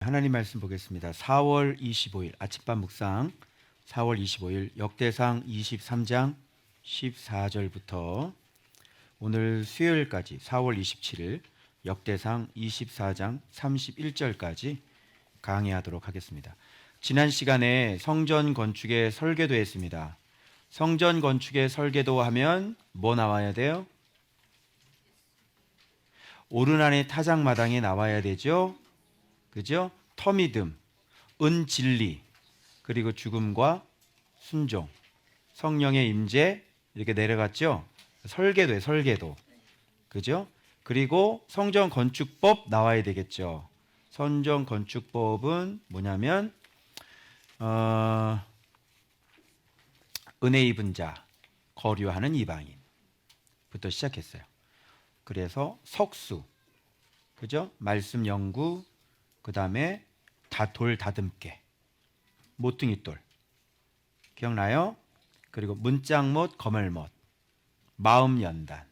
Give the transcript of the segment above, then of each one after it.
하나님 말씀 보겠습니다. 4월 25일 아침밥 묵상 4월 25일 역대상 23장 14절부터 오늘 수요일까지 4월 27일 역대상 24장 31절까지 강의하도록 하겠습니다. 지난 시간에 성전 건축의 설계도 했습니다. 성전 건축의 설계도 하면 뭐 나와야 돼요? 오르난의 타작마당이 나와야 되죠. 그죠? 터미듬, 은진리, 그리고 죽음과 순종, 성령의 임재 이렇게 내려갔죠. 설계도에 설계도, 그죠? 그리고 성전 건축법 나와야 되겠죠. 성전 건축법은 뭐냐면 은혜 입은 자, 거류하는 이방인부터 시작했어요. 그래서 석수, 그죠? 말씀 연구, 그 다음에 돌 다듬게, 모퉁이돌 기억나요? 그리고 문짝못, 거멜못, 마음연단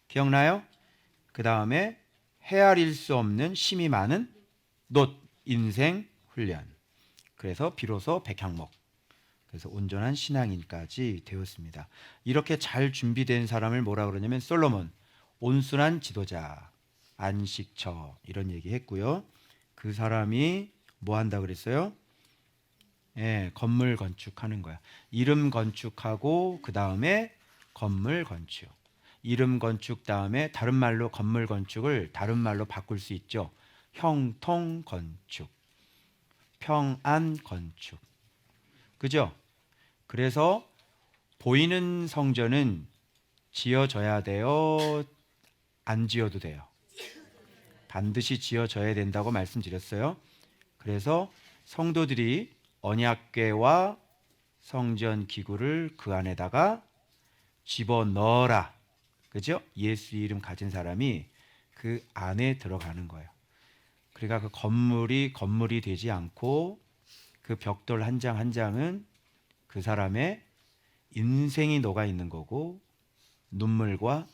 기억나요? 그 다음에 헤아릴 수 없는 심이 많은 놋 인생 훈련. 그래서 비로소 백향목. 그래서 온전한 신앙인까지 되었습니다. 이렇게 잘 준비된 사람을 뭐라 그러냐면 솔로몬, 온순한 지도자, 안식처 이런 얘기 했고요. 그 사람이 뭐 한다 그랬어요? 건물 건축하는 거야. 이름 건축하고 그 다음에 건물 건축. 이름 건축 다음에 다른 말로 건물 건축을 다른 말로 바꿀 수 있죠. 형통 건축, 평안 건축. 그죠? 그래서 보이는 성전은 지어져야 돼요? 안 지어도 돼요? 반드시 지어져야 된다고 말씀드렸어요. 그래서 성도들이 언약궤와 성전 기구를 그 안에다가 집어넣어라. 그죠? 예수 이름 가진 사람이 그 안에 들어가는 거예요. 그러니까 그 건물이 되지 않고 그 벽돌 한 장 한 장은 그 사람의 인생이 녹아 있는 거고 눈물과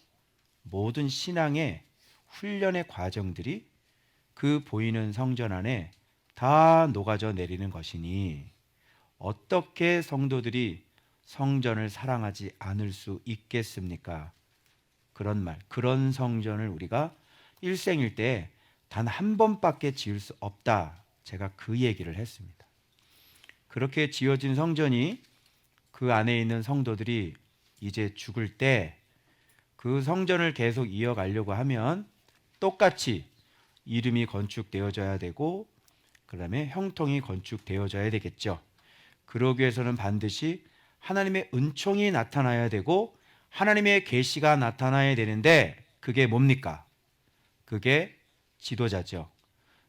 모든 신앙의 훈련의 과정들이 그 보이는 성전 안에 다 녹아져 내리는 것이니 어떻게 성도들이 성전을 사랑하지 않을 수 있겠습니까? 그런 성전을 우리가 일생일 때 단 한 번밖에 지을 수 없다. 제가 그 얘기를 했습니다. 그렇게 지어진 성전이 그 안에 있는 성도들이 이제 죽을 때 그 성전을 계속 이어가려고 하면 똑같이 이름이 건축되어져야 되고 그 다음에 형통이 건축되어져야 되겠죠. 그러기 위해서는 반드시 하나님의 은총이 나타나야 되고 하나님의 계시가 나타나야 되는데 그게 뭡니까? 그게 지도자죠.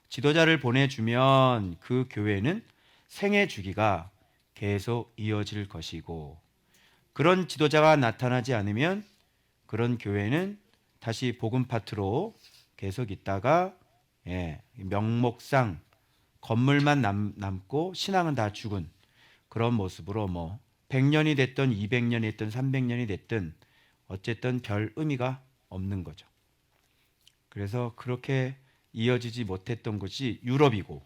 지도자를 보내주면 그 교회는 생애 주기가 계속 이어질 것이고 그런 지도자가 나타나지 않으면 그런 교회는 다시 복음 파트로 계속 있다가 명목상 건물만 남고 신앙은 다 죽은 그런 모습으로 뭐 100년이 됐든 200년이 됐든 300년이 됐든 어쨌든 별 의미가 없는 거죠. 그래서 그렇게 이어지지 못했던 것이 유럽이고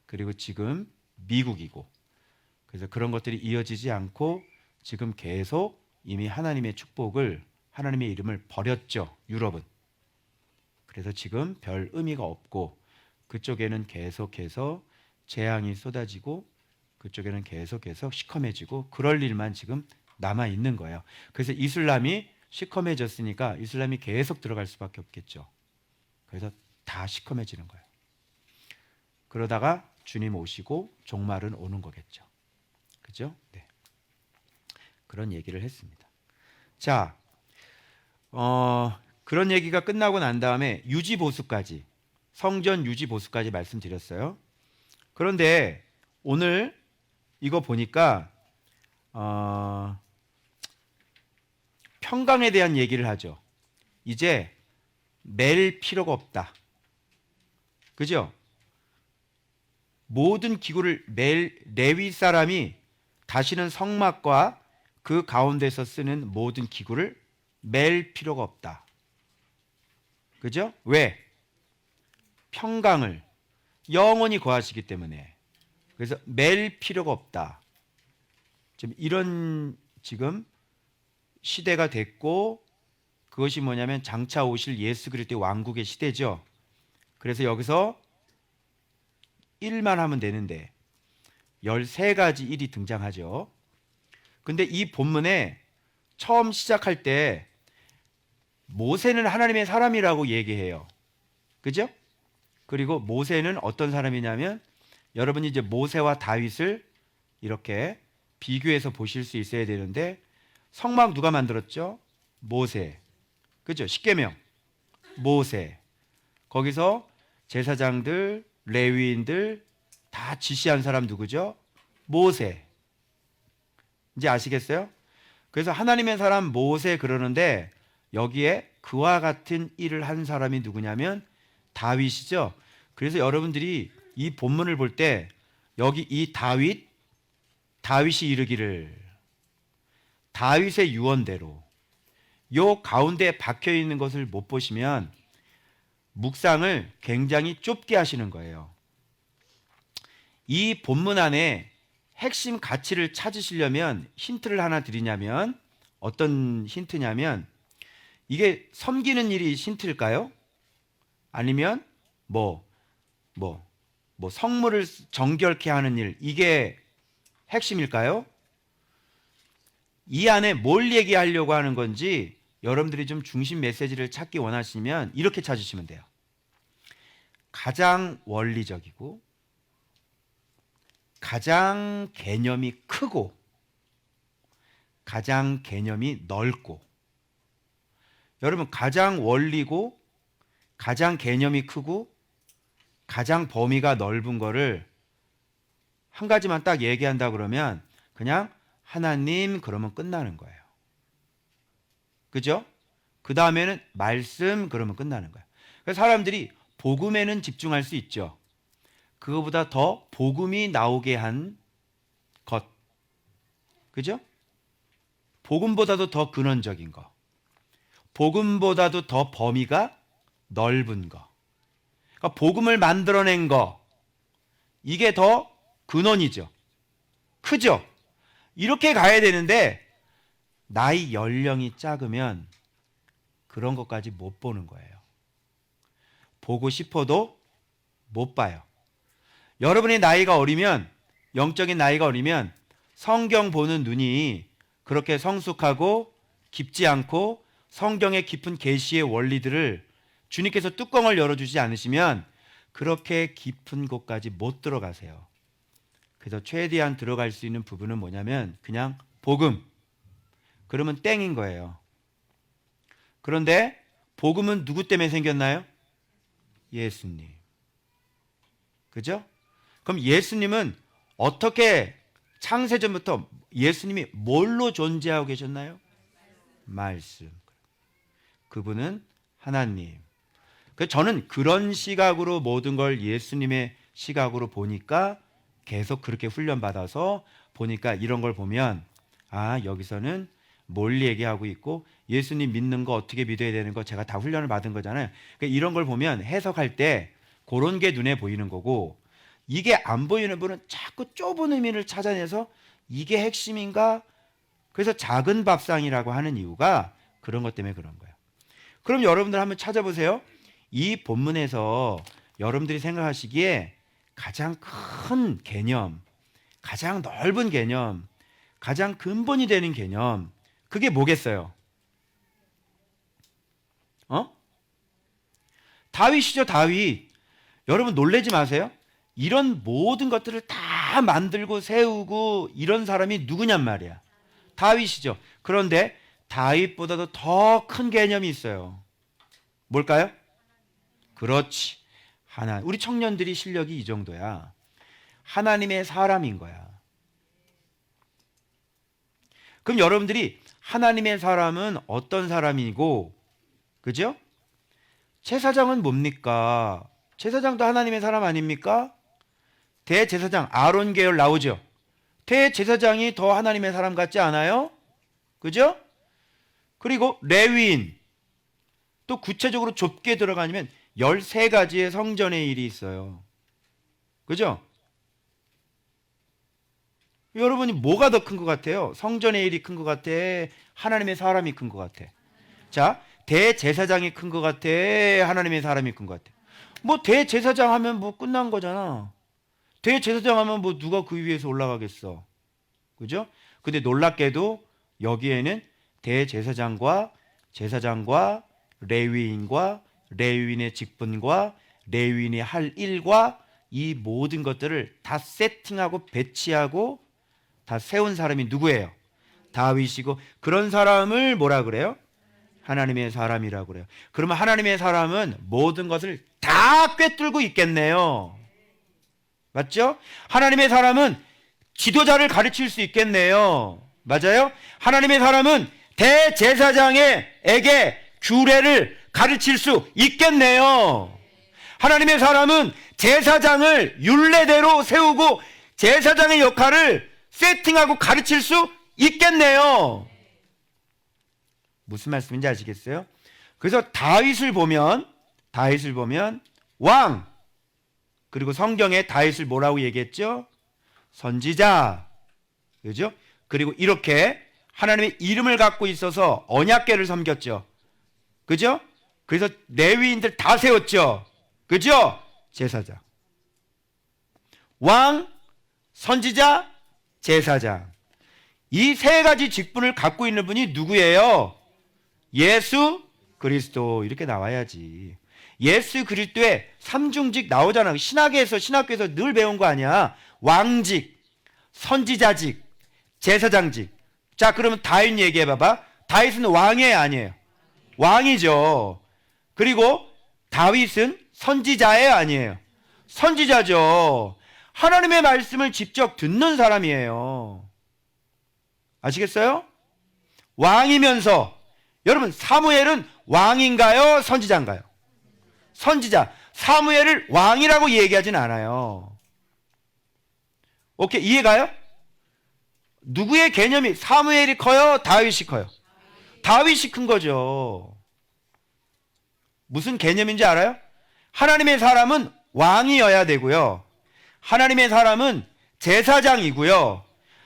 그리고 지금 미국이고 그래서 그런 것들이 이어지지 않고 지금 계속 이미 하나님의 축복을 하나님의 이름을 버렸죠. 유럽은. 그래서 지금 별 의미가 없고 그쪽에는 계속해서 재앙이 쏟아지고 그쪽에는 계속해서 시커매지고 그럴 일만 지금 남아 있는 거예요. 그래서 이슬람이 시커매졌으니까 이슬람이 계속 들어갈 수밖에 없겠죠. 그래서 다 시커매지는 거예요. 그러다가 주님 오시고 종말은 오는 거겠죠. 그죠? 네. 그런 얘기를 했습니다. 자, 그런 얘기가 끝나고 난 다음에 유지보수까지 성전 유지보수까지 말씀드렸어요. 그런데 오늘 이거 보니까 평강에 대한 얘기를 하죠. 이제 맬 필요가 없다. 그죠? 모든 기구를 레위 사람이 다시는 성막과 그 가운데서 쓰는 모든 기구를 맬 필요가 없다. 그죠? 왜? 평강을 영원히 거하시기 때문에. 그래서 맬 필요가 없다. 지금 이런 지금 시대가 됐고, 그것이 뭐냐면 장차 오실 예수 그리스도의 왕국의 시대죠. 그래서 여기서 일만 하면 되는데 13가지 일이 등장하죠. 근데 이 본문에 처음 시작할 때 모세는 하나님의 사람이라고 얘기해요. 그죠? 그리고 모세는 어떤 사람이냐면, 여러분이 이제 모세와 다윗을 이렇게 비교해서 보실 수 있어야 되는데, 성막 누가 만들었죠? 모세. 그죠? 십계명 모세. 거기서 제사장들, 레위인들 다 지시한 사람 누구죠? 모세. 이제 아시겠어요? 그래서 하나님의 사람 모세 그러는데, 여기에 그와 같은 일을 한 사람이 누구냐면 다윗이죠. 그래서 여러분들이 이 본문을 볼 때 여기 이 다윗이 이르기를, 다윗의 유언대로, 요 가운데 박혀 있는 것을 못 보시면 묵상을 굉장히 좁게 하시는 거예요. 이 본문 안에 핵심 가치를 찾으시려면 힌트를 하나 드리냐면, 어떤 힌트냐면, 이게 섬기는 일이 힌트일까요? 아니면 성물을 정결케 하는 일, 이게 핵심일까요? 이 안에 뭘 얘기하려고 하는 건지 여러분들이 좀 중심 메시지를 찾기 원하시면 이렇게 찾으시면 돼요. 가장 원리적이고 가장 개념이 크고 가장 개념이 넓고, 여러분 가장 원리고 가장 개념이 크고 가장 범위가 넓은 거를 한 가지만 딱 얘기한다 그러면 그냥 하나님 그러면 끝나는 거예요. 그죠? 그 다음에는 말씀 그러면 끝나는 거예요. 그래서 사람들이 복음에는 집중할 수 있죠. 그거보다 더 복음이 나오게 한 것. 그죠? 복음보다도 더 근원적인 거. 복음보다도 더 범위가 넓은 거. 그러니까 복음을 만들어낸 거. 이게 더 근원이죠. 크죠? 이렇게 가야 되는데 나이 연령이 작으면 그런 것까지 못 보는 거예요. 보고 싶어도 못 봐요. 여러분의 나이가 어리면, 영적인 나이가 어리면 성경 보는 눈이 그렇게 성숙하고 깊지 않고 성경의 깊은 계시의 원리들을 주님께서 뚜껑을 열어주지 않으시면 그렇게 깊은 곳까지 못 들어가세요. 그래서 최대한 들어갈 수 있는 부분은 뭐냐면 그냥 복음. 그러면 땡인 거예요. 그런데 복음은 누구 때문에 생겼나요? 예수님. 그죠? 그럼 예수님은 어떻게, 창세전부터 예수님이 뭘로 존재하고 계셨나요? 말씀. 그분은 하나님. 저는 그런 시각으로 모든 걸 예수님의 시각으로 보니까, 계속 그렇게 훈련받아서 보니까 이런 걸 보면, 아, 여기서는 뭘 얘기하고 있고, 예수님 믿는 거 어떻게 믿어야 되는 거 제가 다 훈련을 받은 거잖아요. 그러니까 이런 걸 보면 해석할 때 그런 게 눈에 보이는 거고, 이게 안 보이는 분은 자꾸 좁은 의미를 찾아내서 이게 핵심인가? 그래서 작은 밥상이라고 하는 이유가 그런 것 때문에 그런 거예요. 그럼 여러분들 한번 찾아보세요. 이 본문에서 여러분들이 생각하시기에 가장 큰 개념, 가장 넓은 개념, 가장 근본이 되는 개념, 그게 뭐겠어요? 다윗이죠, 다윗. 여러분 놀라지 마세요. 이런 모든 것들을 다 만들고 세우고 이런 사람이 누구냔 말이야. 다윗이죠. 그런데 다윗보다도 더 큰 개념이 있어요. 뭘까요? 그렇지. 우리 청년들이 실력이 이 정도야. 하나님의 사람인 거야. 그럼 여러분들이 하나님의 사람은 어떤 사람이고, 그죠? 제사장은 뭡니까? 제사장도 하나님의 사람 아닙니까? 대제사장 아론 계열 나오죠. 대제사장이 더 하나님의 사람 같지 않아요? 그죠? 그리고 레위인, 또 구체적으로 좁게 들어가면 13가지의 성전의 일이 있어요. 그죠? 여러분이 뭐가 더 큰 것 같아요? 성전의 일이 큰 것 같아? 하나님의 사람이 큰 것 같아? 자, 대제사장이 큰 것 같아? 하나님의 사람이 큰 것 같아? 뭐 대제사장 하면 뭐 끝난 거잖아. 대제사장 하면 뭐 누가 그 위에서 올라가겠어? 그죠? 근데 놀랍게도 여기에는 대제사장과 제사장과 레위인과 레위인의 직분과 레위인이 할 일과 이 모든 것들을 다 세팅하고 배치하고 다 세운 사람이 누구예요? 다윗이고, 그런 사람을 뭐라 그래요? 하나님의 사람이라고 그래요. 그러면 하나님의 사람은 모든 것을 다 꿰뚫고 있겠네요. 맞죠? 하나님의 사람은 지도자를 가르칠 수 있겠네요. 맞아요? 하나님의 사람은 대제사장에게 규례를 가르칠 수 있겠네요. 하나님의 사람은 제사장을 율례대로 세우고 제사장의 역할을 세팅하고 가르칠 수 있겠네요. 무슨 말씀인지 아시겠어요? 그래서 다윗을 보면 왕, 그리고 성경에 다윗을 뭐라고 얘기했죠? 선지자. 그죠? 그리고 이렇게 하나님의 이름을 갖고 있어서 언약궤를 섬겼죠. 그죠? 그래서 레위인들 다 세웠죠. 그죠? 제사장. 왕, 선지자, 제사장. 이 세 가지 직분을 갖고 있는 분이 누구예요? 예수 그리스도. 이렇게 나와야지. 예수 그리스도의 삼중직 나오잖아. 신학교에서 늘 배운 거 아니야. 왕직, 선지자직, 제사장직. 자, 그러면 다윗 얘기해 봐봐. 다윗은 왕이에요, 아니에요? 왕이죠. 그리고 다윗은 선지자예요, 아니에요? 선지자죠. 하나님의 말씀을 직접 듣는 사람이에요. 아시겠어요? 왕이면서, 여러분, 사무엘은 왕인가요? 선지자인가요? 선지자. 사무엘을 왕이라고 얘기하진 않아요. 오케이, 이해가요? 누구의 개념이, 사무엘이 커요? 다윗이 커요? 다윗이 큰 거죠. 무슨 개념인지 알아요? 하나님의 사람은 왕이어야 되고요. 하나님의 사람은 제사장이고요.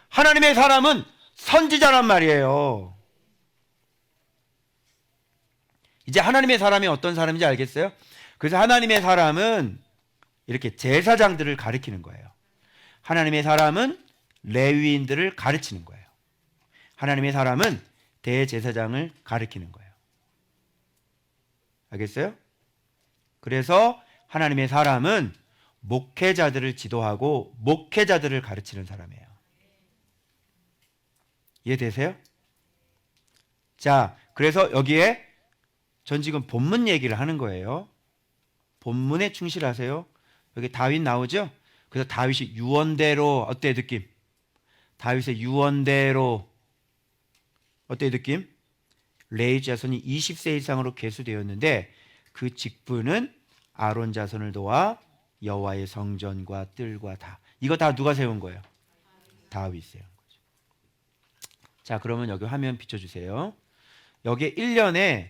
하나님의 사람은 선지자란 말이에요. 이제 하나님의 사람이 어떤 사람인지 알겠어요? 그래서 하나님의 사람은 이렇게 제사장들을 가리키는 거예요. 하나님의 사람은 레위인들을 가르치는 거예요. 하나님의 사람은 대제사장을 가리키는 거예요. 알겠어요? 그래서 하나님의 사람은 목회자들을 지도하고 목회자들을 가르치는 사람이에요. 이해되세요? 자, 그래서 여기에 전 지금 본문 얘기를 하는 거예요. 본문에 충실하세요. 여기 다윗 나오죠? 그래서 다윗이 유언대로, 어때요 느낌? 다윗의 유언대로 어때요 느낌? 레위 자손이 20세 이상으로 계수되었는데 그 직분은 아론 자손을 도와 여호와의 성전과 뜰과 다. 이거 다 누가 세운 거예요? 다윗이 세운 거죠. 자, 그러면 여기 화면 비춰주세요. 여기에 1년에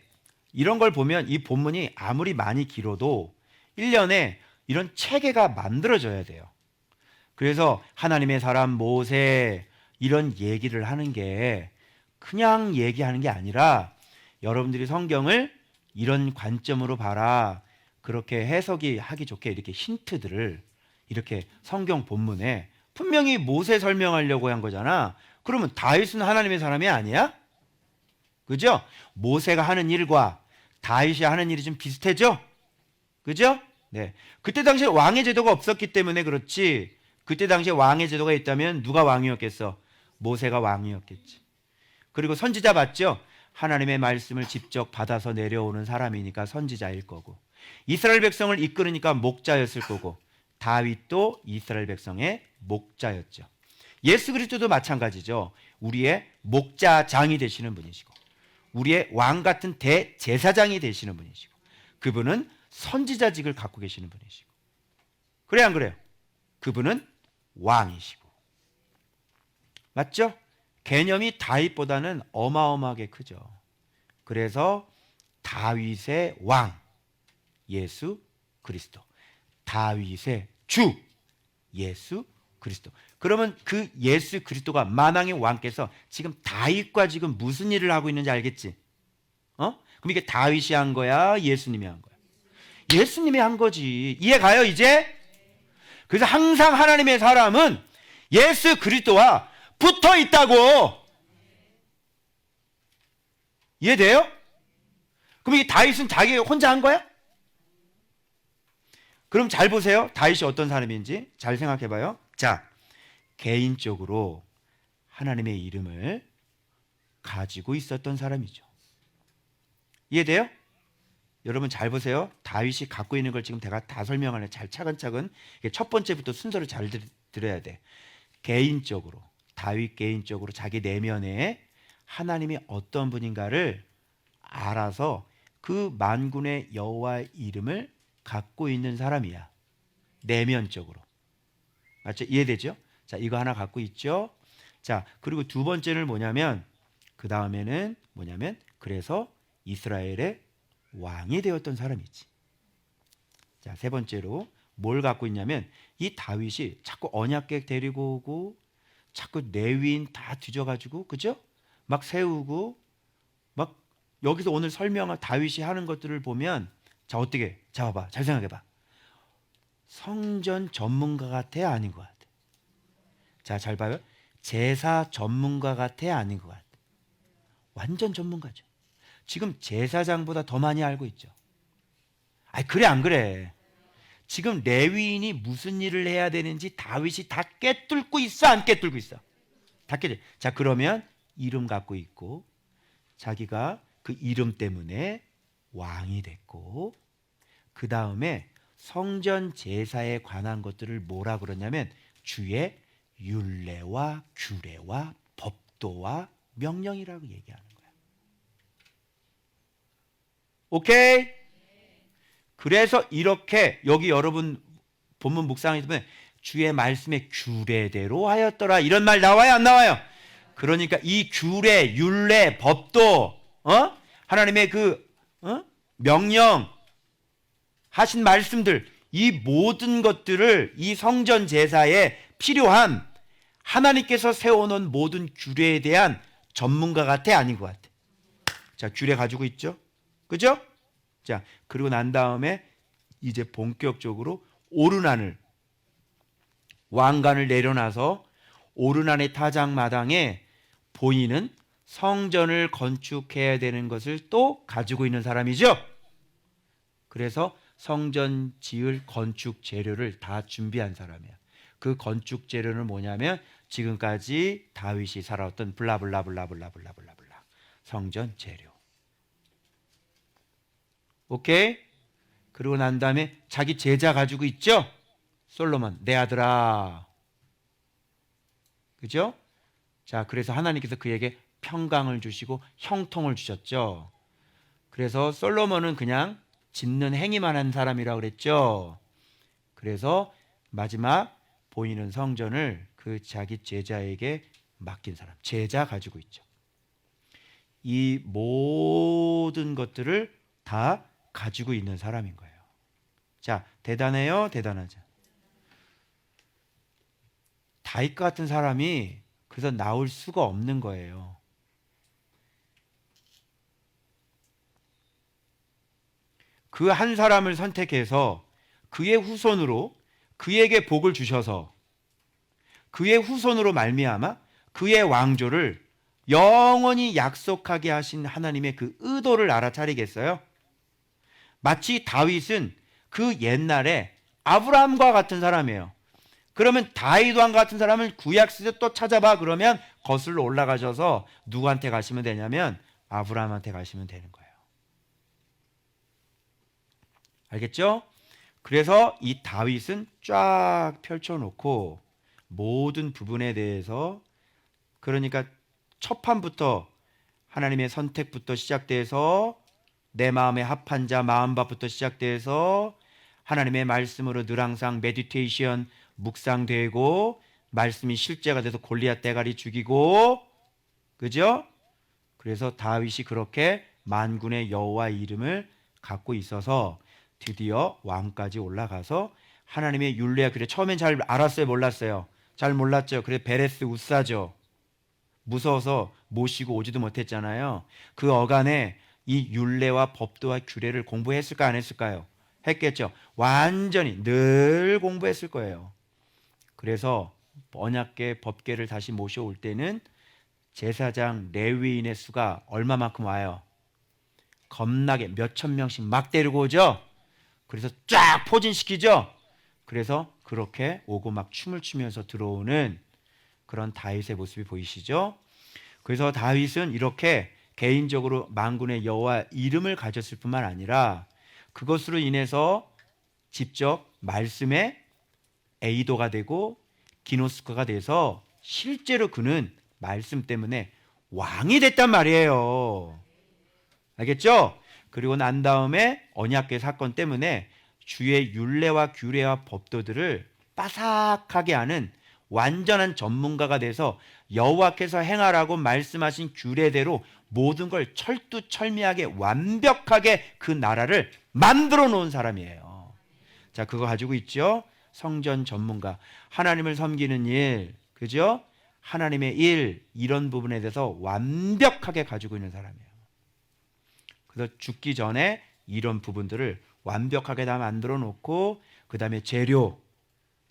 이런 걸 보면 이 본문이 아무리 많이 길어도 1년에 이런 체계가 만들어져야 돼요. 그래서 하나님의 사람 모세 이런 얘기를 하는 게 그냥 얘기하는 게 아니라 여러분들이 성경을 이런 관점으로 봐라. 그렇게 해석이 하기 좋게 이렇게 힌트들을 이렇게 성경 본문에 분명히 모세 설명하려고 한 거잖아. 그러면 다윗은 하나님의 사람이 아니야? 그죠? 모세가 하는 일과 다윗이 하는 일이 좀 비슷해져? 그죠? 네. 그때 당시에 왕의 제도가 없었기 때문에 그렇지. 그때 당시에 왕의 제도가 있다면 누가 왕이었겠어? 모세가 왕이었겠지. 그리고 선지자 맞죠? 하나님의 말씀을 직접 받아서 내려오는 사람이니까 선지자일 거고, 이스라엘 백성을 이끌으니까 목자였을 거고, 다윗도 이스라엘 백성의 목자였죠. 예수 그리스도도 마찬가지죠. 우리의 목자장이 되시는 분이시고 우리의 왕 같은 대제사장이 되시는 분이시고 그분은 선지자직을 갖고 계시는 분이시고, 그래 안 그래요? 그분은 왕이시고. 맞죠? 개념이 다윗보다는 어마어마하게 크죠. 그래서 다윗의 왕 예수 그리스도, 다윗의 주 예수 그리스도. 그러면 그 예수 그리스도가 만왕의 왕께서 지금 다윗과 지금 무슨 일을 하고 있는지 알겠지? 그럼 이게 다윗이 한 거야? 예수님이 한 거야? 예수님이 한 거지. 이해 가요, 이제? 그래서 항상 하나님의 사람은 예수 그리스도와 붙어 있다고. 이해돼요? 그럼 이 다윗은 자기 혼자 한 거야? 그럼 잘 보세요. 다윗이 어떤 사람인지 잘 생각해 봐요. 자, 개인적으로 하나님의 이름을 가지고 있었던 사람이죠. 이해돼요? 여러분 잘 보세요. 다윗이 갖고 있는 걸 지금 제가 다 설명하네. 잘 차근차근. 첫 번째부터 순서를 잘 들어야 돼. 개인적으로, 다윗 개인적으로 자기 내면에 하나님이 어떤 분인가를 알아서 그 만군의 여호와의 이름을 갖고 있는 사람이야. 내면적으로. 맞죠? 이해되죠? 자, 이거 하나 갖고 있죠? 자, 그리고 두 번째는 뭐냐면, 그 다음에는 뭐냐면, 그래서 이스라엘의 왕이 되었던 사람이지. 자, 세 번째로 뭘 갖고 있냐면, 이 다윗이 자꾸 언약궤 데리고 오고, 자꾸 레위인 다 뒤져가지고, 그죠? 막 세우고, 막 여기서 오늘 설명한 다윗이 하는 것들을 보면, 자, 어떻게? 자, 봐봐. 잘 생각해봐. 성전 전문가 같아? 아닌 것 같아? 자, 잘 봐요. 제사 전문가 같아? 아닌 것 같아? 완전 전문가죠. 지금 제사장보다 더 많이 알고 있죠. 아니, 그래, 안 그래? 지금 레위인이 무슨 일을 해야 되는지 다윗이 다 꿰뚫고 있어? 안 꿰뚫고 있어? 다 꿰뚫. 자, 그러면 이름 갖고 있고, 자기가 그 이름 때문에 왕이 됐고, 그 다음에 성전 제사에 관한 것들을 뭐라 그러냐면 주의 율례와 규례와 법도와 명령이라고 얘기하는 거야. 오케이? 그래서 이렇게 여기 여러분 본문 묵상하실 때 주의 말씀의 규례대로 하였더라 이런 말 나와요, 안 나와요? 그러니까 이 규례, 율례, 법도 하나님의 그 명령 하신 말씀들, 이 모든 것들을 이 성전 제사에 필요한 하나님께서 세워놓은 모든 규례에 대한 전문가 같아? 아닌 것 같아? 자, 규례 가지고 있죠? 그죠? 자, 그리고 난 다음에 이제 본격적으로 오르난을, 왕관을 내려놔서 오르난의 타작마당에 보이는 성전을 건축해야 되는 것을 또 가지고 있는 사람이죠. 그래서 성전 지을 건축 재료를 다 준비한 사람이야. 그 건축 재료는 뭐냐면 지금까지 다윗이 살아왔던 블라블라블라블라블라블라 성전 재료. 오케이? 그리고 난 다음에 자기 제자 가지고 있죠? 솔로몬, 내 아들아. 그죠? 자, 그래서 하나님께서 그에게 평강을 주시고 형통을 주셨죠. 그래서 솔로몬은 그냥 짓는 행위만 한 사람이라고 그랬죠. 그래서 마지막 보이는 성전을 그 자기 제자에게 맡긴 사람, 제자 가지고 있죠. 이 모든 것들을 다 가지고 있는 사람인 거예요. 자, 대단해요? 대단하죠? 다윗 같은 사람이 그래서 나올 수가 없는 거예요. 그 한 사람을 선택해서 그의 후손으로 그에게 복을 주셔서 그의 후손으로 말미암아 그의 왕조를 영원히 약속하게 하신 하나님의 그 의도를 알아차리겠어요? 마치 다윗은 그 옛날에 아브라함과 같은 사람이에요. 그러면 다윗 왕 같은 사람은 구약 시대 또 찾아봐. 그러면 거슬러 올라가셔서 누구한테 가시면 되냐면 아브라함한테 가시면 되는 거예요. 알겠죠? 그래서 이 다윗은 쫙 펼쳐놓고 모든 부분에 대해서, 그러니까 첫 판부터 하나님의 선택부터 시작돼서 내 마음에 합한 자 마음밭부터 시작돼서 하나님의 말씀으로 늘 항상 메디테이션 묵상되고 말씀이 실제가 돼서 골리앗 대가리 죽이고, 그죠? 그래서 다윗이 그렇게 만군의 여호와 이름을 갖고 있어서 드디어 왕까지 올라가서 하나님의 율례야. 그래, 처음엔 잘 알았어요, 몰랐어요? 잘 몰랐죠. 그래, 베레스 우사죠. 무서워서 모시고 오지도 못했잖아요. 그 어간에 이 율례와 법도와 규례를 공부했을까 안 했을까요? 했겠죠. 완전히 늘 공부했을 거예요. 그래서 언약궤 법궤를 다시 모셔올 때는 제사장 레위인의 수가 얼마만큼 와요? 겁나게 몇천 명씩 막 데리고 오죠. 그래서 쫙 포진시키죠. 그래서 그렇게 오고 막 춤을 추면서 들어오는 그런 다윗의 모습이 보이시죠? 그래서 다윗은 이렇게 개인적으로 만군의 여호와 이름을 가졌을 뿐만 아니라 그것으로 인해서 직접 말씀의 에이도가 되고 기노스코가 돼서 실제로 그는 말씀 때문에 왕이 됐단 말이에요. 알겠죠? 그리고 난 다음에 언약궤 사건 때문에 주의 율례와 규례와 법도들을 빠삭하게 하는 완전한 전문가가 돼서 여호와께서 행하라고 말씀하신 규례대로 모든 걸 철두철미하게 완벽하게 그 나라를 만들어 놓은 사람이에요. 자, 그거 가지고 있죠? 성전 전문가. 하나님을 섬기는 일, 그죠? 하나님의 일, 이런 부분에 대해서 완벽하게 가지고 있는 사람이에요. 그래서 죽기 전에 이런 부분들을 완벽하게 다 만들어 놓고 그 다음에 재료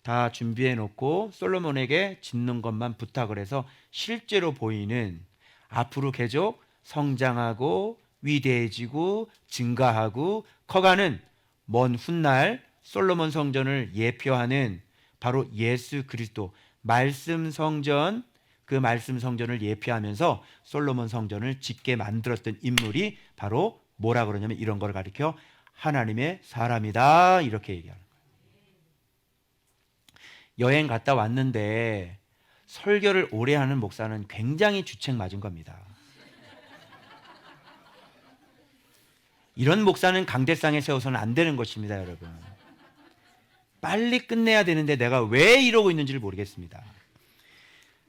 다 준비해 놓고 솔로몬에게 짓는 것만 부탁을 해서 실제로 보이는 앞으로 계속 성장하고 위대해지고 증가하고 커가는 먼 훗날 솔로몬 성전을 예표하는 바로 예수 그리스도 말씀 성전, 그 말씀 성전을 예표하면서 솔로몬 성전을 짓게 만들었던 인물이 바로 뭐라 그러냐면 이런 걸 가리켜 하나님의 사람이다 이렇게 얘기하는 거예요. 여행 갔다 왔는데 설교를 오래 하는 목사는 굉장히 주책 맞은 겁니다. 이런 목사는 강대상에 세워서는 안 되는 것입니다, 여러분. 빨리 끝내야 되는데 내가 왜 이러고 있는지를 모르겠습니다.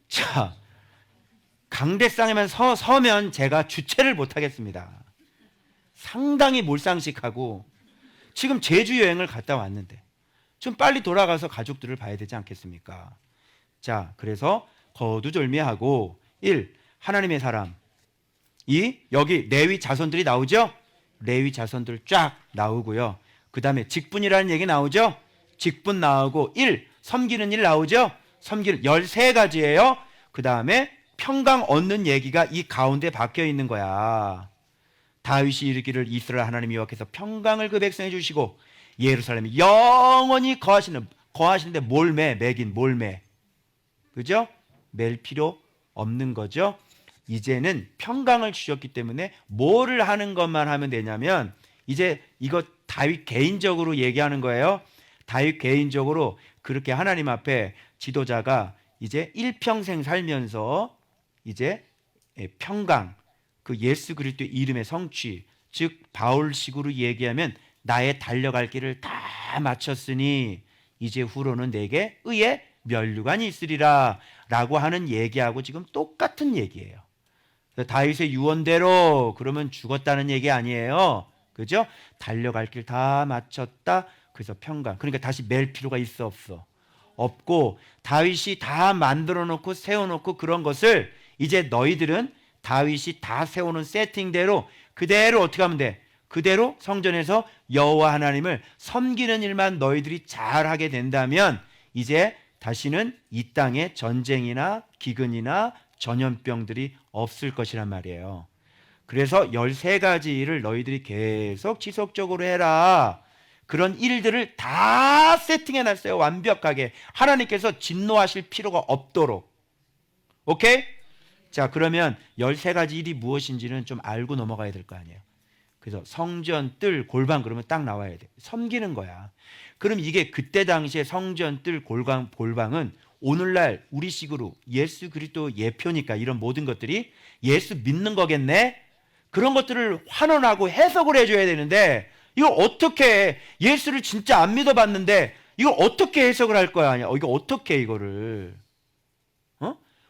자, 강대상에만 서면 제가 주체를 못하겠습니다. 상당히 몰상식하고 지금 제주 여행을 갔다 왔는데 좀 빨리 돌아가서 가족들을 봐야 되지 않겠습니까? 자, 그래서 거두절미하고 1. 하나님의 사람 2. 여기 레위 자손들이 나오죠? 레위 자손들 쫙 나오고요. 그 다음에 직분이라는 얘기 나오죠? 직분 나오고 1. 섬기는 일 나오죠? 섬기는 13가지예요. 그 다음에 평강 얻는 얘기가 이 가운데 박혀 있는 거야. 다윗이 이르기를 이스라엘 하나님 여호와께서 평강을 그 백성에 주시고 예루살렘이 영원히 거하시는데 매긴 몰매. 그죠? 맬 필요 없는 거죠. 이제는 평강을 주셨기 때문에 뭐를 하는 것만 하면 되냐면 이제 이거 다윗 개인적으로 얘기하는 거예요. 다윗 개인적으로 그렇게 하나님 앞에 지도자가 이제 일평생 살면서 이제 평강, 그 예수 그리스도의 이름의 성취, 즉 바울식으로 얘기하면 나의 달려갈 길을 다 마쳤으니 이제 후로는 내게 의의 면류관이 있으리라 라고 하는 얘기하고 지금 똑같은 얘기예요. 다윗의 유언대로 그러면 죽었다는 얘기 아니에요. 그죠? 달려갈 길 다 마쳤다. 그래서 평강. 그러니까 다시 맬 필요가 있어 없어? 없고 다윗이 다 만들어 놓고 세워 놓고 그런 것을 이제 너희들은 다윗이 다 세우는 세팅대로 그대로 어떻게 하면 돼? 그대로 성전에서 여호와 하나님을 섬기는 일만 너희들이 잘하게 된다면 이제 다시는 이 땅에 전쟁이나 기근이나 전염병들이 없을 것이란 말이에요. 그래서 13가지를 너희들이 계속 지속적으로 해라. 그런 일들을 다 세팅해 놨어요. 완벽하게. 하나님께서 진노하실 필요가 없도록. 오케이? 자, 그러면 13가지 일이 무엇인지는 좀 알고 넘어가야 될 거 아니에요. 그래서 성전, 뜰, 골방 그러면 딱 나와야 돼. 섬기는 거야. 그럼 이게 그때 당시에 성전, 뜰, 골방은 오늘날 우리식으로 예수 그리스도 예표니까 이런 모든 것들이 예수 믿는 거겠네? 그런 것들을 환원하고 해석을 해줘야 되는데 이거 어떻게 해? 예수를 진짜 안 믿어봤는데 이걸 어떻게 해석을 할 거야? 이거 어떻게 해, 이거를?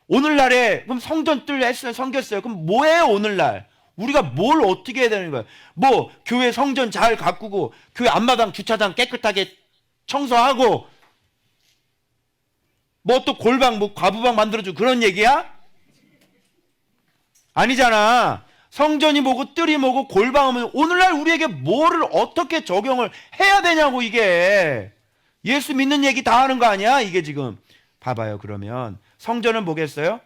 오늘날에 그럼 성전 뜰 했어요, 섬겼어요. 그럼 뭐예요, 오늘날? 우리가 뭘 어떻게 해야 되는 거야? 뭐 교회 성전 잘 가꾸고 교회 앞마당 주차장 깨끗하게 청소하고 뭐 또 골방 뭐 과부방 만들어주고 그런 얘기야? 아니잖아. 성전이 뭐고 뜰이 뭐고 골방은 오늘날 우리에게 뭐를 어떻게 적용을 해야 되냐고. 이게 예수 믿는 얘기 다 하는 거 아니야 이게 지금. 봐봐요. 그러면 성전은 뭐겠어요?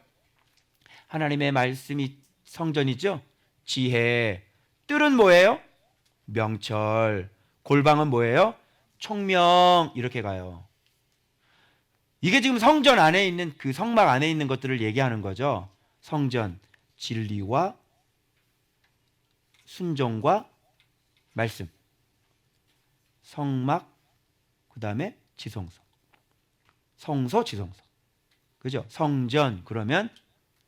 하나님의 말씀이 성전이죠. 지혜. 뜰은 뭐예요? 명철. 골방은 뭐예요? 총명. 이렇게 가요. 이게 지금 성전 안에 있는 그 성막 안에 있는 것들을 얘기하는 거죠. 성전, 진리와 순종과 말씀, 성막, 그 다음에 지성소, 성소, 지성소. 그죠? 성전 그러면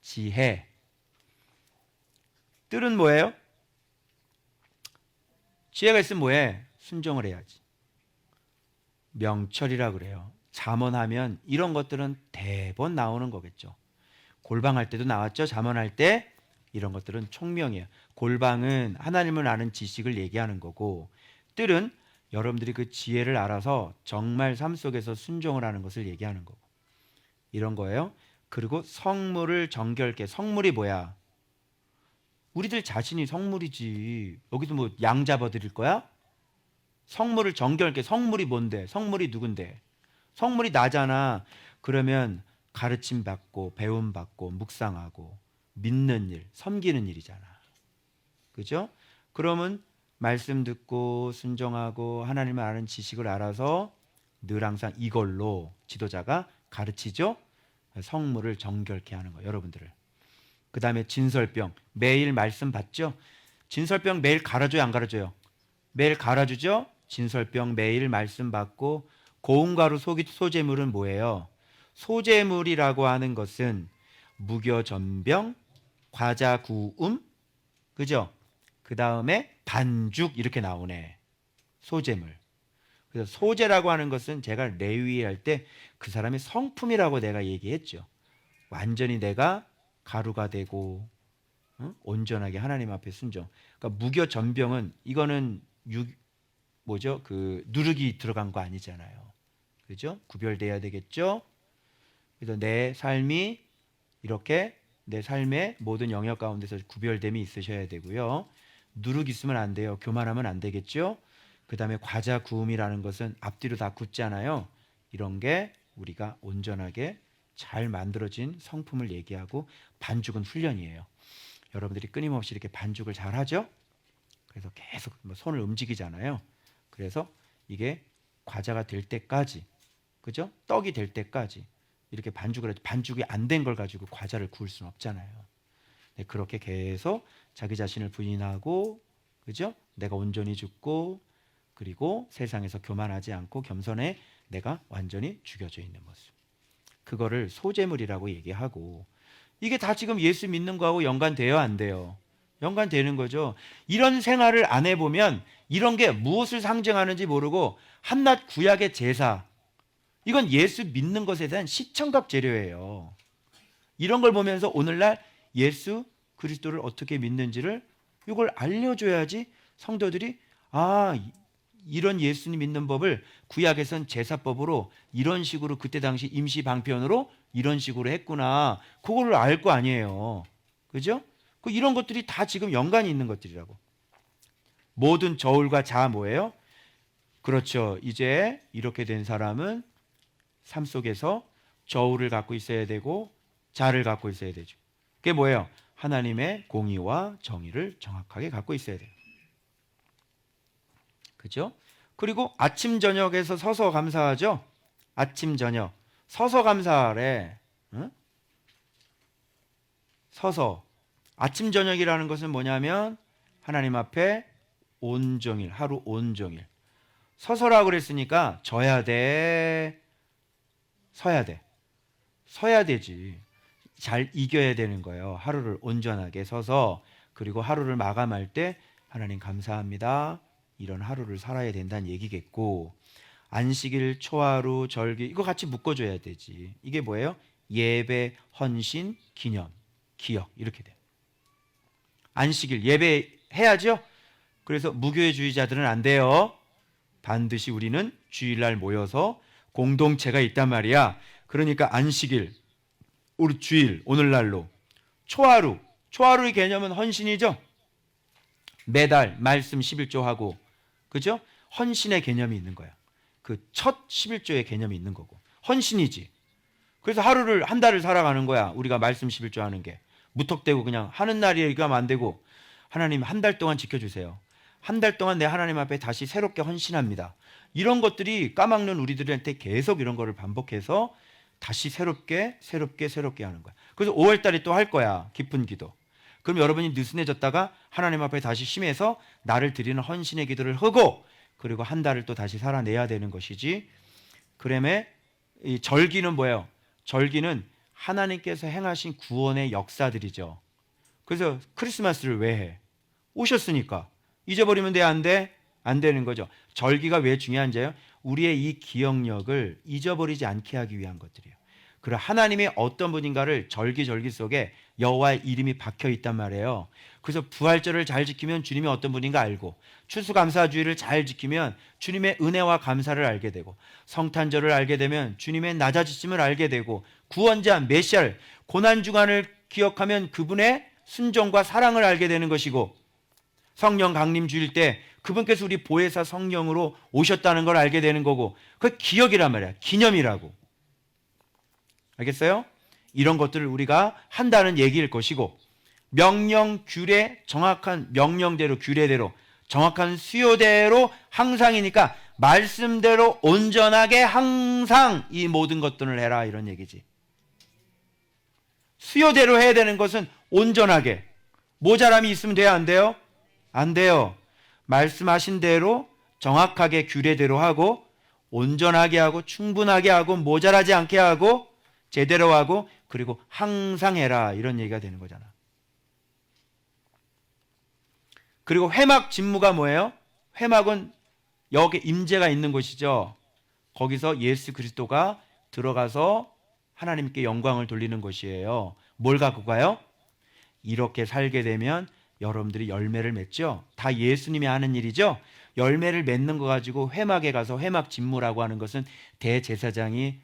지혜. 뜰은 뭐예요? 지혜가 있으면 뭐해? 순종을 해야지. 명철이라 그래요. 잠언하면 이런 것들은 대번 나오는 거겠죠. 골방할 때도 나왔죠. 잠언할 때 이런 것들은 총명이에요. 골방은 하나님을 아는 지식을 얘기하는 거고, 뜰은 여러분들이 그 지혜를 알아서 정말 삶 속에서 순종을 하는 것을 얘기하는 거고, 이런 거예요. 그리고 성물을 정결케. 성물이 뭐야? 우리들 자신이 성물이지. 여기서 뭐 양 잡아 드릴 거야? 성물을 정결케. 성물이 뭔데? 성물이 누군데? 성물이 나잖아. 그러면 가르침 받고 배움 받고 묵상하고 믿는 일, 섬기는 일이잖아. 그죠? 그러면 말씀 듣고 순종하고 하나님을 아는 지식을 알아서 늘 항상 이걸로 지도자가 가르치죠. 성물을 정결케 하는 거, 여러분들을. 그 다음에 진설병. 매일 말씀 받죠. 진설병 매일 갈아줘요, 안 갈아줘요? 매일 갈아주죠. 진설병 매일 말씀 받고. 고운가루 소재물은 뭐예요? 소재물이라고 하는 것은 무교전병, 과자 구움, 그죠? 그 다음에 반죽 이렇게 나오네. 소재물. 그래서 소재라고 하는 것은 제가 레위기 할 때 그 사람의 성품이라고 내가 얘기했죠. 완전히 내가 가루가 되고 온전하게 하나님 앞에 순종. 그러니까 무교전병은 이거는 뭐죠? 그 누룩이 들어간 거 아니잖아요. 그죠? 구별돼야 되겠죠? 그래서 내 삶이 이렇게 내 삶의 모든 영역 가운데서 구별됨이 있으셔야 되고요. 누룩 있으면 안 돼요. 교만하면 안 되겠죠? 그 다음에 과자 구움이라는 것은 앞뒤로 다 굳잖아요. 이런 게 우리가 온전하게 잘 만들어진 성품을 얘기하고, 반죽은 훈련이에요. 여러분들이 끊임없이 이렇게 반죽을 잘 하죠? 그래서 계속 손을 움직이잖아요. 그래서 이게 과자가 될 때까지, 그죠? 떡이 될 때까지 이렇게 반죽을 해도 반죽이 안 된 걸 가지고 과자를 구울 수는 없잖아요. 네, 그렇게 계속 자기 자신을 부인하고, 그죠? 내가 온전히 죽고, 그리고 세상에서 교만하지 않고 겸손해 내가 완전히 죽여져 있는 모습. 그거를 소재물이라고 얘기하고, 이게 다 지금 예수 믿는 거하고 연관돼요, 안 돼요? 연관되는 거죠. 이런 생활을 안 해보면 이런 게 무엇을 상징하는지 모르고 한낱 구약의 제사, 이건 예수 믿는 것에 대한 시청각 재료예요. 이런 걸 보면서 오늘날 예수 그리스도를 어떻게 믿는지를 이걸 알려줘야지 성도들이 이런 예수님 믿는 법을 구약에선 제사법으로 이런 식으로 그때 당시 임시 방편으로 이런 식으로 했구나. 그거를 알 거 아니에요. 그죠? 이런 것들이 다 지금 연관이 있는 것들이라고. 모든 저울과 자 뭐예요? 그렇죠. 이제 이렇게 된 사람은 삶 속에서 저울을 갖고 있어야 되고 자를 갖고 있어야 되죠. 그게 뭐예요? 하나님의 공의와 정의를 정확하게 갖고 있어야 돼요. 그죠? 그리고 아침 저녁에서 서서 감사하죠. 아침 저녁 서서 감사하래. 응? 서서. 아침 저녁이라는 것은 뭐냐면 하나님 앞에 온종일, 하루 온종일 서서라고 그랬으니까 져야 돼, 서야 돼. 서야 되지. 잘 이겨야 되는 거예요. 하루를 온전하게 서서. 그리고 하루를 마감할 때 하나님 감사합니다, 이런 하루를 살아야 된다는 얘기겠고, 안식일, 초하루, 절기 이거 같이 묶어줘야 되지. 이게 뭐예요? 예배, 헌신, 기념, 기억 이렇게 돼요. 안식일 예배 해야죠. 그래서 무교회주의자들은 안 돼요. 반드시 우리는 주일날 모여서 공동체가 있단 말이야. 그러니까 안식일, 우리 주일, 오늘날로 초하루의 개념은 헌신이죠. 매달 말씀 11조 하고, 그죠? 헌신의 개념이 있는 거야. 그 첫 11조의 개념이 있는 거고, 헌신이지. 그래서 하루를, 한 달을 살아가는 거야. 우리가 말씀 11조 하는 게. 무턱대고 그냥 하는 날이니까 안 되고, 하나님 한 달 동안 지켜주세요. 한 달 동안 내 하나님 앞에 다시 새롭게 헌신합니다. 이런 것들이 까막눈 우리들한테 계속 이런 거를 반복해서 다시 새롭게 하는 거야. 그래서 5월달에 또 할 거야. 깊은 기도. 그럼 여러분이 느슨해졌다가 하나님 앞에 다시 심해서 나를 드리는 헌신의 기도를 하고, 그리고 한 달을 또 다시 살아내야 되는 것이지. 그러면 이 절기는 뭐예요? 절기는 하나님께서 행하신 구원의 역사들이죠. 그래서 크리스마스를 왜 해? 오셨으니까. 잊어버리면 돼, 안 돼? 안 되는 거죠. 절기가 왜 중요한지요? 우리의 이 기억력을 잊어버리지 않게 하기 위한 것들이에요. 그리고 하나님이 어떤 분인가를 절기 속에 여호와의 이름이 박혀 있단 말이에요. 그래서 부활절을 잘 지키면 주님이 어떤 분인가 알고, 추수감사주의를 잘 지키면 주님의 은혜와 감사를 알게 되고, 성탄절을 알게 되면 주님의 낮아지심을 알게 되고, 구원자 메시아를, 고난주간을 기억하면 그분의 순종과 사랑을 알게 되는 것이고, 성령 강림 주일 때 그분께서 우리 보혜사 성령으로 오셨다는 걸 알게 되는 거고, 그 기억이란 말이야. 기념이라고. 알겠어요? 이런 것들을 우리가 한다는 얘기일 것이고, 명령, 규례, 정확한 명령대로, 규례대로, 정확한 수요대로 항상이니까 말씀대로 온전하게 항상 이 모든 것들을 해라, 이런 얘기지. 수요대로 해야 되는 것은 온전하게. 모자람이 있으면 돼요, 안 돼요? 안 돼요. 말씀하신 대로 정확하게 규례대로 하고, 온전하게 하고, 충분하게 하고, 모자라지 않게 하고, 제대로 하고, 그리고 항상 해라, 이런 얘기가 되는 거잖아. 그리고 회막 진무가 뭐예요? 회막은 여기 임재가 있는 곳이죠. 거기서 예수 그리스도가 들어가서 하나님께 영광을 돌리는 것이에요. 뭘 갖고 가요? 이렇게 살게 되면 여러분들이 열매를 맺죠. 다 예수님이 하는 일이죠. 열매를 맺는 거 가지고 회막에 가서, 회막 진무라고 하는 것은 대제사장이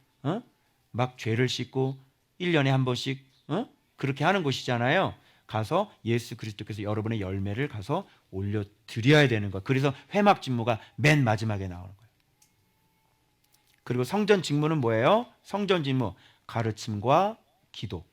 막 죄를 씻고 1년에 한 번씩 그렇게 하는 곳이잖아요. 가서 예수 그리스도께서 여러분의 열매를 가서 올려드려야 되는 것. 그래서 회막 직무가 맨 마지막에 나오는 거예요. 그리고 성전 직무는 뭐예요? 성전 직무, 가르침과 기도.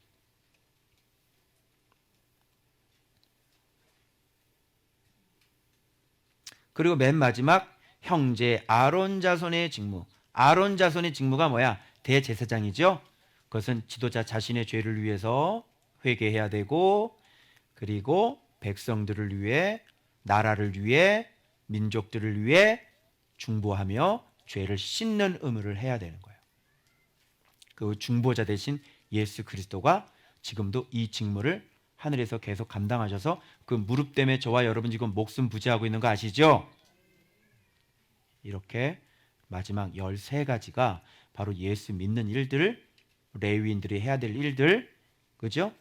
그리고 맨 마지막 형제 아론 자손의 직무. 아론 자손의 직무가 뭐야? 대제사장이죠. 그것은 지도자 자신의 죄를 위해서 회개해야 되고, 그리고 백성들을 위해, 나라를 위해, 민족들을 위해 중보하며 죄를 씻는 의무를 해야 되는 거예요. 그 중보자 대신 예수 그리스도가 지금도 이 직무를 하늘에서 계속 감당하셔서, 그 무릎 때문에 저와 여러분 지금 목숨 부지하고 있는 거 아시죠? 이렇게 마지막 13가지가 바로 예수 믿는 일들, 레위인들이 해야 될 일들, 그죠?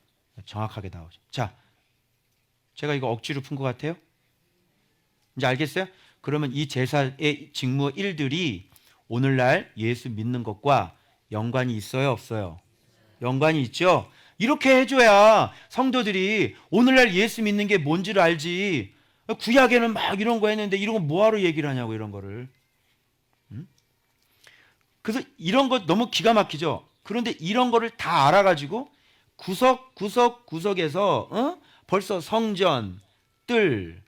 정확하게 나오죠. 자, 제가 이거 억지로 푼 것 같아요? 이제 알겠어요? 그러면 이 제사의 직무 일들이 오늘날 예수 믿는 것과 연관이 있어요, 없어요? 연관이 있죠? 이렇게 해줘야 성도들이 오늘날 예수 믿는 게 뭔지를 알지. 구약에는 막 이런 거 했는데 이런 거 뭐하러 얘기를 하냐고, 이런 거를. 그래서 이런 거 너무 기가 막히죠. 그런데 이런 거를 다 알아가지고 구석에서 벌써 성전, 뜰,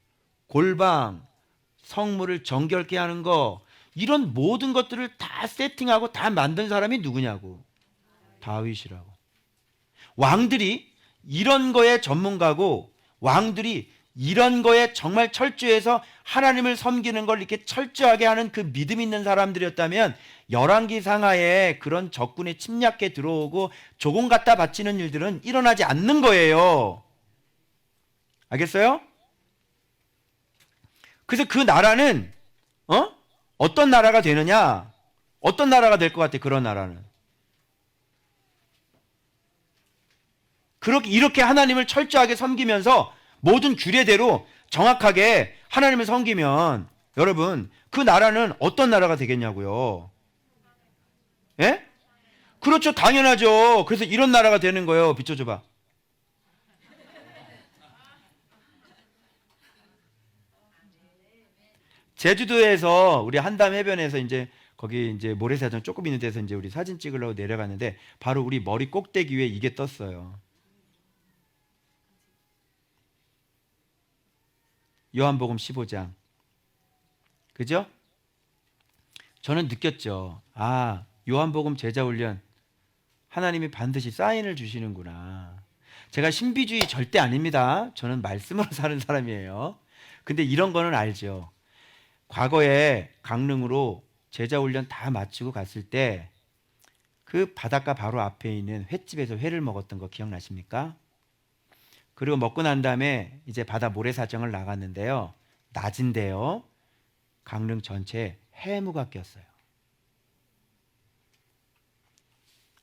골방, 성물을 정결케 하는 거, 이런 모든 것들을 다 세팅하고 다 만든 사람이 누구냐고. 다윗이라고. 왕들이 이런 거에 전문가고, 왕들이 이런 거에 정말 철저해서 하나님을 섬기는 걸 이렇게 철저하게 하는 그 믿음 있는 사람들이었다면 열왕기 상하에 그런 적군의 침략에 들어오고 조공 갖다 바치는 일들은 일어나지 않는 거예요. 알겠어요? 그래서 그 나라는 어떤 나라가 되느냐? 어떤 나라가 될 것 같아, 그런 나라는? 그렇게 이렇게 하나님을 철저하게 섬기면서 모든 규례대로 정확하게 하나님을 섬기면, 여러분, 그 나라는 어떤 나라가 되겠냐고요? 예? 그렇죠. 당연하죠. 그래서 이런 나라가 되는 거예요. 비춰줘봐. 제주도에서 우리 한담 해변에서 이제 거기 이제 모래사장 조금 있는 데서 이제 우리 사진 찍으려고 내려갔는데 바로 우리 머리 꼭대기 위에 이게 떴어요. 요한복음 15장. 그죠? 저는 느꼈죠. 아, 요한복음 제자훈련 하나님이 반드시 사인을 주시는구나. 제가 신비주의 절대 아닙니다. 저는 말씀으로 사는 사람이에요. 근데 이런 거는 알죠. 과거에 강릉으로 제자훈련 다 마치고 갔을 때 그 바닷가 바로 앞에 있는 횟집에서 회를 먹었던 거 기억나십니까? 그리고 먹고 난 다음에 이제 바다 모래사장을 나갔는데요. 낮인데요. 강릉 전체에 해무가 꼈어요.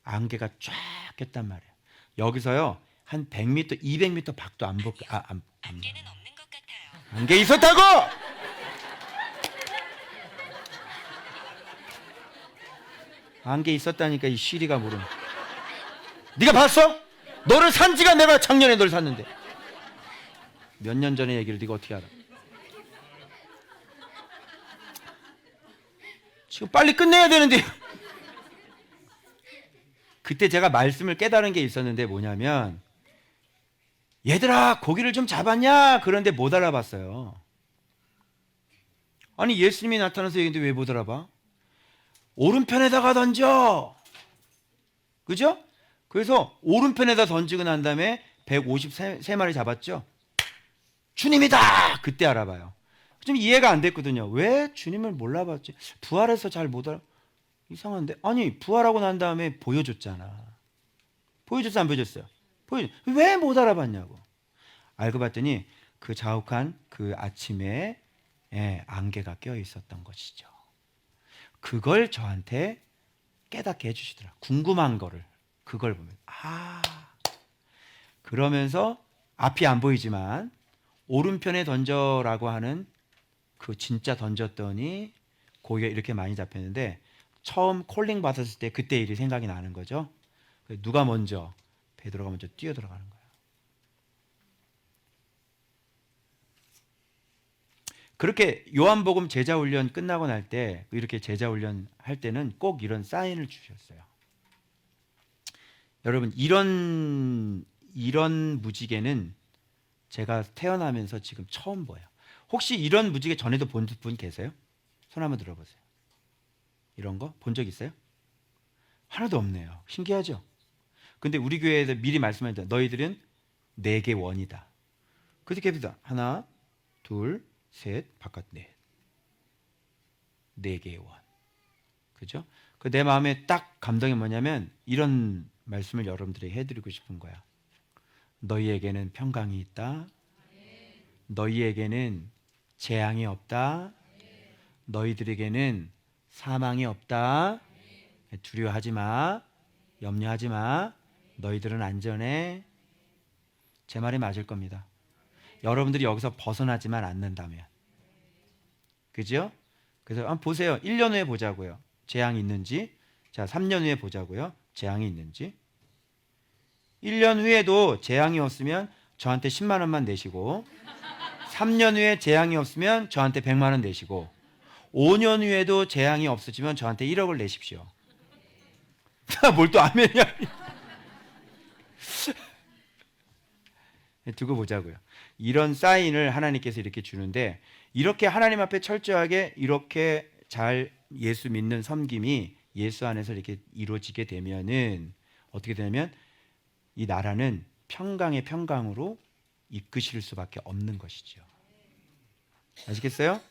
안개가 쫙 꼈단 말이에요. 여기서요. 한 100m, 200m 밖도 안 보. 안개는 없는 것 같아요. 안개 있었다고! 안개 있었다니까 이 시리가 모르는. 네가 봤어? 너를 산 지가 내가 작년에 널 샀는데. 몇 년 전의 얘기를 네가 어떻게 알아? 지금 빨리 끝내야 되는데. 그때 제가 말씀을 깨달은 게 있었는데 뭐냐면 얘들아 고기를 좀 잡았냐? 그런데 못 알아봤어요. 아니 예수님이 나타나서 얘기했는데 왜 못 알아봐? 오른편에다가 던져. 그죠? 그래서 오른편에다 던지고 난 다음에 153마리 잡았죠. 주님이다. 그때 알아봐요. 좀 이해가 안 됐거든요. 왜 주님을 몰라봤지? 부활해서 잘 못 알아. 이상한데? 아니 부활하고 난 다음에 보여줬잖아. 보여줬어 안 보여줬어요? 왜 못 알아봤냐고. 알고 봤더니 그 자욱한 그 아침에 안개가 껴 있었던 것이죠. 그걸 저한테 깨닫게 해주시더라. 궁금한 거를 그걸 보면 그러면서 앞이 안 보이지만 오른편에 던져라고 하는 그 진짜 던졌더니 고기가 이렇게 많이 잡혔는데 처음 콜링 받았을 때 그때 일이 생각이 나는 거죠. 누가 먼저? 베드로가 먼저 뛰어 들어가는 거예요. 그렇게 요한복음 제자훈련 끝나고 날 때 이렇게 제자훈련 할 때는 꼭 이런 사인을 주셨어요. 여러분 이런 무지개는 제가 태어나면서 지금 처음 봐요. 혹시 이런 무지개 전에도 본 분 계세요? 손 한번 들어보세요. 이런 거 본 적 있어요? 하나도 없네요. 신기하죠? 근데 우리 교회에서 미리 말씀하셨잖아요. 너희들은 내게 원이다. 그렇게 합니다. 하나, 둘, 셋, 바깥 넷. 네 개의 원. 그죠? 그 내 마음에 딱 감동이 뭐냐면 이런 말씀을 여러분들에게 해드리고 싶은 거야. 너희에게는 평강이 있다. 너희에게는 재앙이 없다. 너희들에게는 사망이 없다. 두려워하지 마. 염려하지 마. 너희들은 안전해. 제 말이 맞을 겁니다. 여러분들이 여기서 벗어나지만 않는다면. 그죠? 그래서 한번 보세요. 1년 후에 보자고요. 재앙이 있는지. 자, 3년 후에 보자고요. 재앙이 있는지. 1년 후에도 재앙이 없으면 저한테 10만 원만 내시고 3년 후에 재앙이 없으면 저한테 100만 원 내시고 5년 후에도 재앙이 없어지면 저한테 1억을 내십시오. 뭘 또 아멘이야. 두고 보자고요. 이런 사인을 하나님께서 이렇게 주는데 이렇게 하나님 앞에 철저하게 이렇게 잘 예수 믿는 섬김이 예수 안에서 이렇게 이루어지게 되면은 어떻게 되냐면 이 나라는 평강의 평강으로 이끄실 수밖에 없는 것이죠. 아시겠어요?